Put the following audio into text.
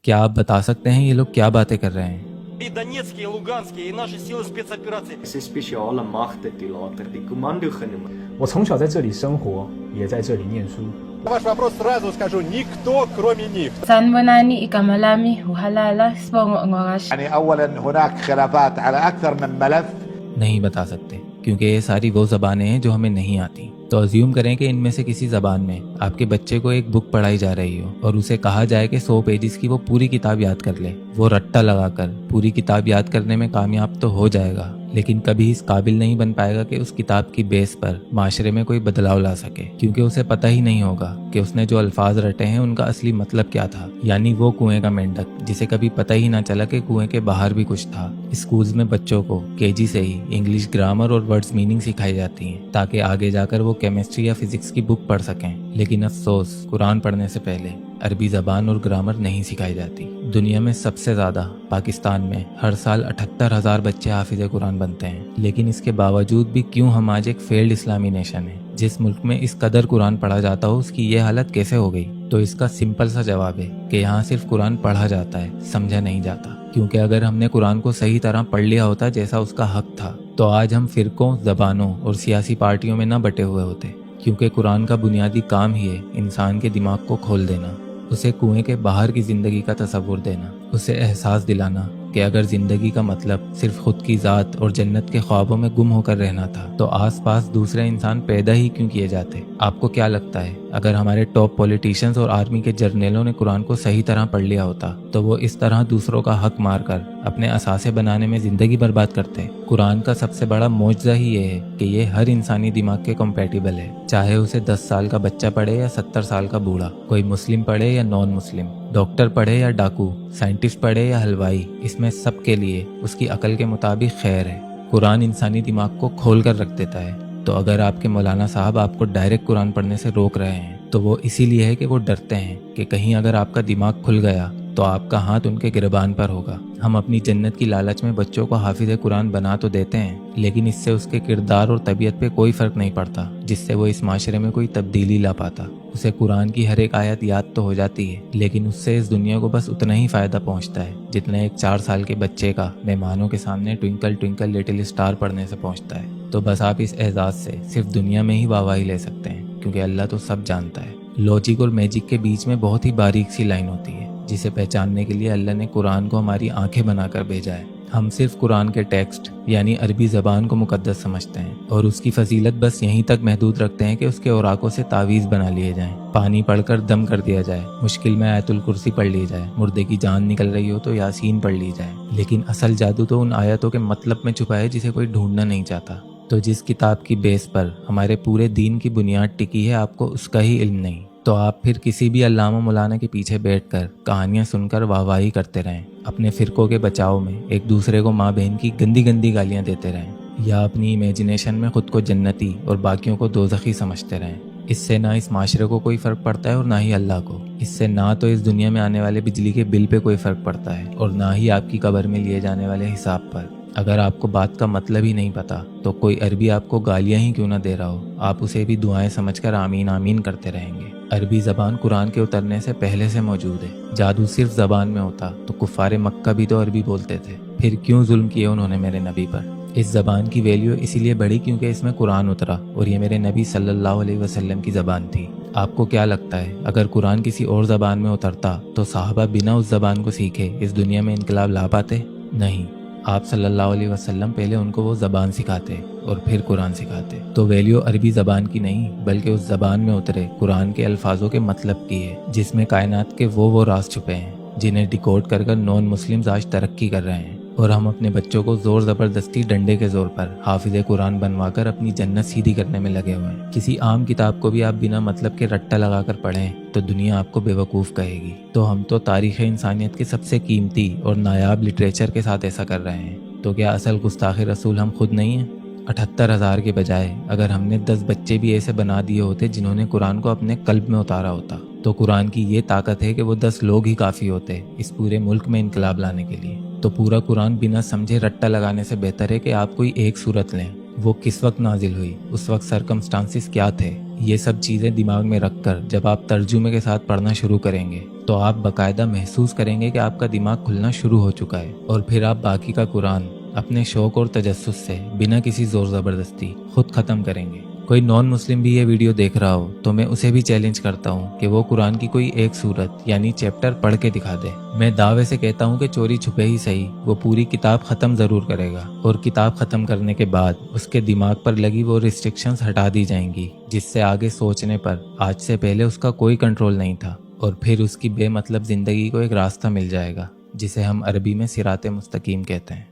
क्या आप बता सकते हैं ये लोग क्या बातें कर रहे हैं? И Донецкие, и Луганские, и наши силы спецоперации. Es ist speciale Machten, die later die Kommando genommen. 我从小在这里生活，也在这里念书。 На ваш вопрос сразу скажу, никто кроме них. Sanbonani igama lami uhalala sibongo ngorash. يعني أولا هناك خلافات على أكثر من ملف. नहीं बता सकते क्योंकि ये सारी वो ज़बानें हैं जो हमें नहीं आती। तो अज्यूम करें कि इनमें से किसी ज़बान में आपके बच्चे को एक बुक पढ़ाई जा रही हो और उसे कहा जाए कि 100 पेजेस की वो पूरी किताब याद कर ले। वो रट्टा लगाकर पूरी किताब याद करने में कामयाब तो हो जाएगा, लेकिन कभी इस काबिल नहीं बन पाएगा कि उस किताब की बेस पर माशरे में कोई बदलाव ला सके, क्योंकि उसे पता ही नहीं होगा कि उसने जो अल्फाज रटे हैं उनका असली मतलब क्या था। यानी वो कुएं का मेंढक जिसे कभी पता ही ना चला कि कुएं के बाहर भी कुछ था। स्कूल्स में बच्चों को केजी से ही इंग्लिश ग्रामर और वर्ड्स मीनिंग सिखाई जाती हैं ताकि आगे जाकर वो केमिस्ट्री या फिजिक्स की बुक पढ़ सकें। लेकिन अफसोस, कुरान पढ़ने से पहले अरबी ज़बान और ग्रामर नहीं सिखाई जाती। दुनिया में सबसे ज़्यादा पाकिस्तान में हर साल 78,000 बच्चे हाफिज़ कुरान बनते हैं, लेकिन इसके बावजूद भी क्यों हम आज एक फेल्ड इस्लामी नेशन है। जिस मुल्क में इस कदर कुरान पढ़ा जाता हो उसकी ये हालत कैसे हो गई? तो इसका सिंपल सा जवाब है कि यहाँ सिर्फ कुरान पढ़ा जाता है, समझा नहीं जाता। क्योंकि अगर हमने कुरान को सही तरह पढ़ लिया होता जैसा उसका हक था, तो आज हम फिरकों, ज़बानों और सियासी पार्टियों में न बटे हुए होते। क्योंकि कुरान का बुनियादी काम ही है इंसान के दिमाग को खोल देना, उसे कुएं के बाहर की ज़िंदगी का तसव्वुर देना, उसे एहसास दिलाना कि अगर ज़िंदगी का मतलब सिर्फ खुद की ज़ात और जन्नत के ख्वाबों में गुम होकर रहना था तो आसपास दूसरे इंसान पैदा ही क्यों किए जाते? आपको क्या लगता है अगर हमारे टॉप पॉलिटिशियंस और आर्मी के जर्नलों ने कुरान को सही तरह पढ़ लिया होता तो वो इस तरह दूसरों का हक मारकर अपने असासे बनाने में ज़िंदगी बर्बाद करते? कुरान का सबसे बड़ा मौजज़ा ही ये है कि ये हर इंसानी दिमाग के कंपैटिबल है, चाहे उसे 10 साल का बच्चा पढ़े या 70 साल का बूढ़ा, कोई मुस्लिम पढ़े या नॉन मुस्लिम, डॉक्टर पढ़े या डाकू, साइंटिस्ट पढ़े या हलवाई, इसमें सबके लिए उसकी अकल के मुताबिक खैर है। कुरान इंसानी दिमाग को खोल कर रख देता है। तो अगर आपके मौलाना साहब आपको डायरेक्ट कुरान पढ़ने से रोक रहे हैं तो वो इसीलिए है कि वो डरते हैं कि कहीं अगर आपका दिमाग खुल गया तो आपका हाथ उनके गिरबान पर होगा। हम अपनी जन्नत की लालच में बच्चों को हाफिज़ कुरान बना तो देते हैं, लेकिन इससे उसके किरदार और तबीयत पे कोई फ़र्क नहीं पड़ता जिससे वो इस माशरे में कोई तब्दीली ला पाता। उसे कुरान की हर एक आयत याद तो हो जाती है, लेकिन उससे इस दुनिया को बस उतना ही फ़ायदा पहुंचता है जितना एक 4 साल के बच्चे का मेहमानों के सामने ट्विंकल ट्विंकल लिटिल स्टार पढ़ने से पहुंचता है। तो बस आप इस एजाज़ से सिर्फ दुनिया में ही वाहवाही ले सकते हैं, क्योंकि अल्लाह तो सब जानता है। लॉजिक और मैजिक के बीच में बहुत ही बारीक सी लाइन होती है जिसे पहचानने के लिए अल्लाह ने कुरान को हमारी आंखें बनाकर भेजा है। हम सिर्फ कुरान के टेक्स्ट यानी अरबी ज़बान को मुकद्दस समझते हैं और उसकी फजीलत बस यहीं तक महदूद रखते हैं कि उसके औराकों से तावीज़ बना लिए जाएं, पानी पढ़कर दम कर दिया जाए, मुश्किल में आयतुल कुर्सी पढ़ ली जाए, मुर्दे की जान निकल रही हो तो यासीन पढ़ ली जाए। लेकिन असल जादू तो उन आयतों के मतलब में छुपा है जिसे कोई ढूंढना नहीं चाहता। तो जिस किताब की बेस पर हमारे पूरे दीन की बुनियाद टिकी है आपको उसका ही इल्म नहीं, तो आप फिर किसी भी अल्लामा मौलाना के पीछे बैठकर कहानियां सुनकर वाहवाही करते रहें, अपने फ़िरक़ों के बचाव में एक दूसरे को माँ बहन की गंदी गंदी गालियां देते रहें, या अपनी इमेजिनेशन में खुद को जन्नती और बाकियों को दोज़खी समझते रहें। इससे ना इस माशरे को कोई फ़र्क पड़ता है और ना ही अल्लाह को। इससे ना तो इस दुनिया में आने वाले बिजली के बिल पे कोई फ़र्क पड़ता है और ना ही आपकी कब्र में लिए जाने वाले हिसाब पर। अगर आपको बात का मतलब ही नहीं पता तो कोई अरबी आपको गालियां ही क्यों ना दे रहा हो, आप उसे भी दुआएं समझकर आमीन आमीन करते रहेंगे। अरबी ज़बान कुरान के उतरने से पहले से मौजूद है। जादू सिर्फ ज़बान में होता तो कुफ़ारे मक्का भी तो अरबी बोलते थे, फिर क्यों जुल्म किए उन्होंने मेरे नबी पर। इस ज़बान की वैल्यू इसीलिए बढ़ी क्योंकि इसमें कुरान उतरा और ये मेरे नबी सल्लल्लाहु अलैहि वसल्लम की ज़बान थी। आपको क्या लगता है अगर कुरान किसी और ज़बान में उतरता तो सहाबा बिना उस ज़बान को सीखे इस दुनिया में इनकलाब ला पाते? नहीं, आप सल्लल्लाहु अलैहि वसल्लम पहले उनको वो ज़बान सिखाते और फिर कुरान सिखाते। तो वैल्यू अरबी ज़बान की नहीं बल्कि उस ज़बान में उतरे कुरान के अल्फाजों के मतलब की है, जिसमें कायनात के वो राज छुपे हैं जिन्हें डिकोड कर नॉन मुस्लिम्स आज तरक्की कर रहे हैं। और हम अपने बच्चों को ज़ोर ज़बरदस्ती डंडे के ज़ोर पर हाफिज़े कुरान बनवाकर अपनी जन्नत सीधी करने में लगे हुए हैं। किसी आम किताब को भी आप बिना मतलब के रट्टा लगाकर पढ़ें तो दुनिया आपको बेवकूफ़ कहेगी। तो हम तो तारीख़ इंसानियत के सबसे कीमती और नायाब लिटरेचर के साथ ऐसा कर रहे हैं। तो क्या असल गुस्ताख़ रसूल हम खुद नहीं हैं? 78,000 के बजाय अगर हमने 10 बच्चे भी ऐसे बना दिए होते जिन्होंने कुरान को अपने कल्ब में उतारा होता तो कुरान की ये ताकत है कि वो 10 लोग ही काफ़ी होते इस पूरे मुल्क में इनकलाब लाने के लिए। तो पूरा कुरान बिना समझे रट्टा लगाने से बेहतर है कि आप कोई एक सूरत लें वो किस वक्त नाजिल हुई, उस वक्त सरकमस्टांसिस क्या थे। ये सब चीज़ें दिमाग में रखकर जब आप तर्जुमे के साथ पढ़ना शुरू करेंगे तो आप बाकायदा महसूस करेंगे कि आपका दिमाग खुलना शुरू हो चुका है, और फिर आप बाकी का कुरान अपने शौक और तजस्सुस से बिना किसी जोर ज़बरदस्ती खुद ख़त्म करेंगे। कोई नॉन मुस्लिम भी ये वीडियो देख रहा हो तो मैं उसे भी चैलेंज करता हूँ कि वो कुरान की कोई एक सूरत यानी चैप्टर पढ़ के दिखा दे। मैं दावे से कहता हूँ कि चोरी छुपे ही सही वो पूरी किताब ख़त्म ज़रूर करेगा, और किताब ख़त्म करने के बाद उसके दिमाग पर लगी वो रिस्ट्रिक्शंस हटा दी जाएंगी जिससे आगे सोचने पर आज से पहले उसका कोई कंट्रोल नहीं था, और फिर उसकी बेमतलब ज़िंदगी को एक रास्ता मिल जाएगा जिसे हम अरबी में सिराते मुस्तकीम कहते हैं।